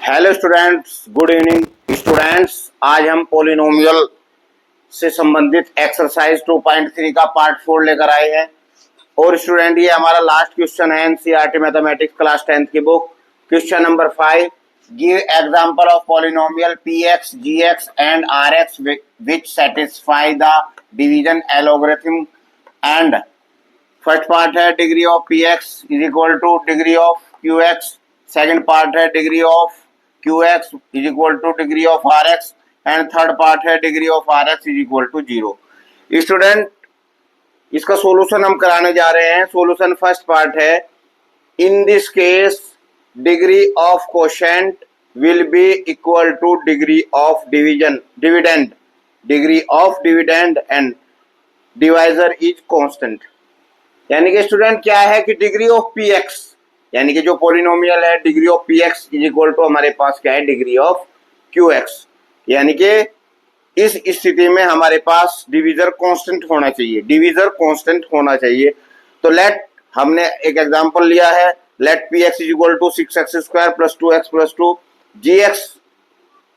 Hello students, good evening students. आज हम polynomial से संबंधित एक्सरसाइज 2.3 का पार्ट 4 लेकर आए हैं। और स्टूडेंट, ये हमारा लास्ट क्वेश्चन है एनसीईआरटी मैथमेटिक्स क्लास 10th की बुक। Question number 5, give example of polynomial px gx and rx which satisfy the division algorithm. And first part है degree of px is equal to degree of qx। Second part है degree of qx is equal to degree of rx and third part है degree of rx is equal to 0। Student, इसका solution हम कराने जा रहे हैं। Solution first part है, in this case degree of quotient will be equal to degree of dividend. Degree of dividend and divisor is constant. यानी कि student क्या है कि डिग्री ऑफ px, यानी कि जो पोलिनोमियल है degree of px is equal to हमारे पास क्या है, डिग्री ऑफ qx। यानी कि इस स्थिति में हमारे पास डिवीजर कांस्टेंट होना चाहिए, डिवीजर कांस्टेंट होना चाहिए। तो लेट, हमने एक एग्जांपल लिया है, let px is equal to 6x square plus 2x plus 2।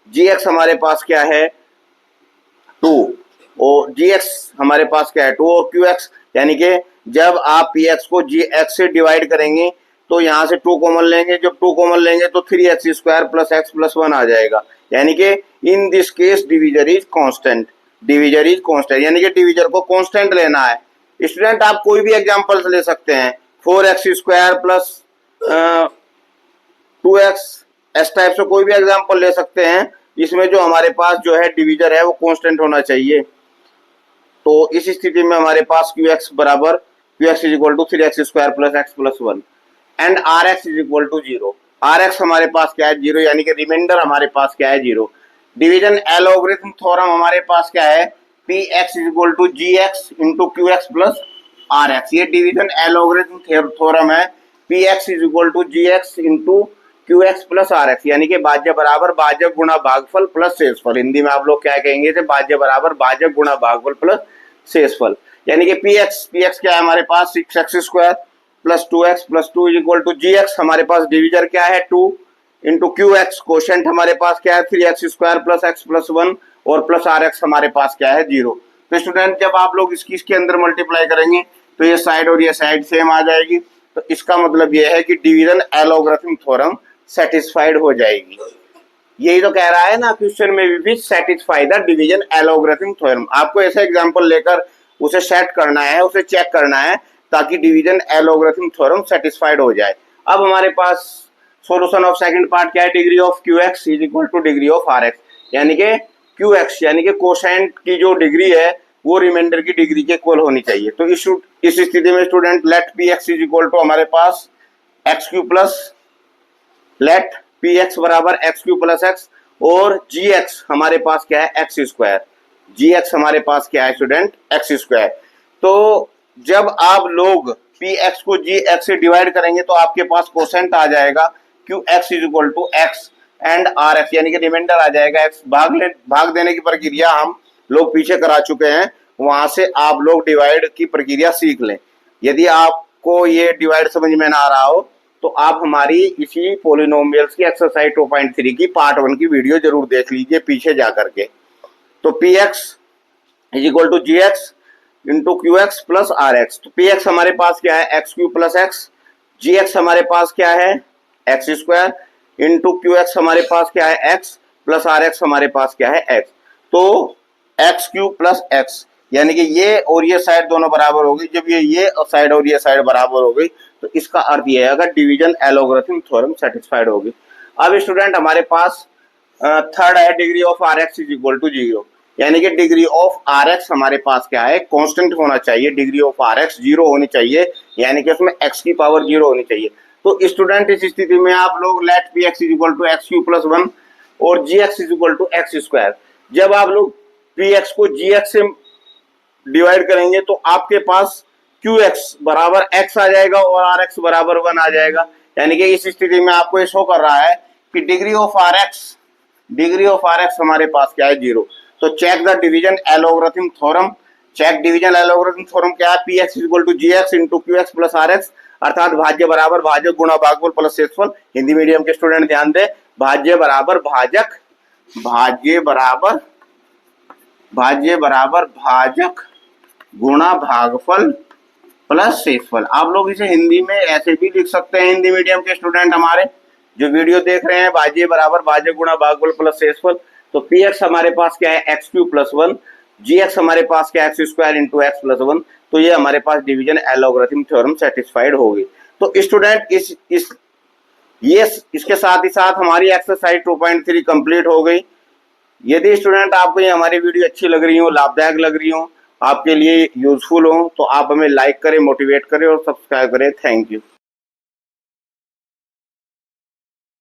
gx हमारे पास क्या है, 2, और gx हमारे पास क्या है, 2, और qx यानी कि जब आप px को gx से डिवाइड करेंगे तो यहाँ से 2 कॉमन लेंगे। जब 2 कॉमन लेंगे तो 3x square plus x plus 1 आ जाएगा। यानी कि in this case divisor is constant. Divisor is constant यानी कि डिवीजर को कांस्टेंट लेना है। स्टूडेंट, आप कोई भी एग्जांपल्स ले सकते हैं, 4x स्क्वायर प्लस 2x, इस टाइप से कोई भी एग्जांपल ले सकते हैं। इसमें जो हमारे पास जो है डिवीजर है वो कांस्टेंट होना चाहिए। तो इस स्थिति में हमारे पास qx बराबर qx is equal to 3x square plus x plus 1 and rx is equal to 0। rx हमारे पास क्या है, 0, यानी कि रिमाइंडर हमारे पास क्या है, 0। डिवीजन एलोगरिथम थ्योरम हमारे पास क्या है, px is equal to gx into qx plus rx। ये डिवीजन एलोगरिथम थ्योरम है, px is equal to gx into qx plus rx, यानी कि भाज्य बराबर भाजक गुणा भागफल प्लस शेषफल। हिंदी में आप लोग क्या कहेंगे, भाज्य बराबर भाजक गुणा भागफल प्लस शेषफल। यानी कि px क्या है हमारे पास, 6x square plus 2x plus 2 is equal to gx। हमारे पास डिवीजर क्या है, 2 इंटू qx। कोशेंट हमारे पास क्या है, 3x square plus x plus 1 और प्लस rx हमारे पास क्या है, 0। तो स्टूडेंट, जब आप लोग इसके अंदर मल्टीप्लाई करेंगे तो ये साइड और ये साइड सेम आ जाएगी। तो इसका मतलब ये है कि डिवीजन एलोगरिथम थ्योरम सेटिस्फाइड हो जाएगी। यही तो कह रहा है ना क्वेश्चन में भी, satisfy the division algorithm theorem. आपको ऐसा एग्जांपल लेकर उसे सेट करना है, उसे चेक करना है ताकि डिवीजन एलोगरिथम थ्योरम सेटिस्फाइड हो जाए। अब हमारे पास सॉल्यूशन ऑफ सेकंड पार्ट क्या है, degree of qx is equal to degree of rx। यानी कि qx यानी कि कोसेंट की जो डिग्री है वो रिमाइंडर की डिग्री के इक्वल होनी चाहिए। तो इस स्थिति में student let px is equal to हमारे पास x Q plus, let px बराबर एक्स क्यू प्लस एक्स, और gx हमारे पास क्या है, एक्स स्क्वायर। gx हमारे पास क्या है स्टूडेंट, एक्स स्क्वायर। तो जब आप लोग px को gx से डिवाइड करेंगे तो आपके पास कोसेंट आ जाएगा qx is equal to x and rx, यानी कि रिमाइंडर आ जाएगा x। भाग देने की प्रक्रिया हम लोग पीछे करा चुके हैं, वहां से आप लोग डिवाइड की प्रक्रिया सीख लें। यदि आपको ये डिवाइड समझ में ना आ रहा हो तो आप हमारी इसी पोलिनोमियल्स की एक्सरसाइज 2.3 की पार्ट 1 की वीडियो जरूर देख लीजिए पीछे जा करके। तो px is equal to gx into qx plus rx। तो px हमारे पास क्या है, X Q plus X, gx हमारे पास क्या है, एक्स स्क्वायर, इंटू qx हमारे पास क्या है, x प्लस rx हमारे पास क्या है, x। तो एक्स क्यू प्लस एक्स यानी कि ये और ये साइड दोनों बराबर हो गई। जब ये साइड और ये साइड बराबर हो गई तो इसका अर्थ ये है अगर डिवीजन एलोगरिथम थ्योरम सेटिस्फाइड होगी। अब स्टूडेंट, हमारे पास थर्ड है degree of rx is equal to 0, यानी कि डिग्री ऑफ rx हमारे पास क्या है, कांस्टेंट होना चाहिए। डिग्री ऑफ rx 0 होनी चाहिए, यानी कि उसमें x की पावर 0 होनी चाहिए। तो स्टूडेंट, इस स्थिति में आप लोग let px is equal to X Q plus 1 और gx is equal to X square. जब आप लोग px को gx से डिवाइड करेंगे तो आपके पास qx बराबर x आ जाएगा और rx बराबर 1 आ जाएगा। यानी कि इस स्थिति में आपको ये शो कर रहा है कि डिग्री ऑफ rx हमारे पास क्या है, 0। तो check the division algorithm theorem. Check division algorithm theorem क्या है, px equal to gx into qx plus rx, अर्थात भाज्य बराबर भाजक गुणा भागफल प्लस शेषफल। हिंदी मीडियम के स्टूडेंट ध्यान दें, भाज्य बराबर भाजक, भाज्य बराबर भाजक गुणा भागफल प्लस शेषफल। आप लोग इसे हिंदी में ऐसे भी लिख सकते हैं, हिंदी मीडियम के स्टूडेंट हमारे जो वीडियो देख रहे हैं, भाज्य बराबर भाजक गुणा भागफल प्लस शेषफल। तो पी एक्स हमारे पास क्या है, एक्स क्यू प्लस 1, जी एक्स हमारे पास क्या है, x square into x plus 1। तो ये हमारे पास डिवीजन एलोगरिथम थ्योरम सेटिस्फाइड होगी। तो स्टूडेंट इसके साथ ही साथ हमारी एक्सरसाइज 2.3 कंप्लीट हो गई। यदि स्टूडेंट आपको ये हमारी वीडियो अच्छी लग रही हो, लाभदायक लग रही हो, आपके लिए यूजफुल हो, तो आप हमें लाइक करें, मोटिवेट करें और सब्सक्राइब करें। Thank you.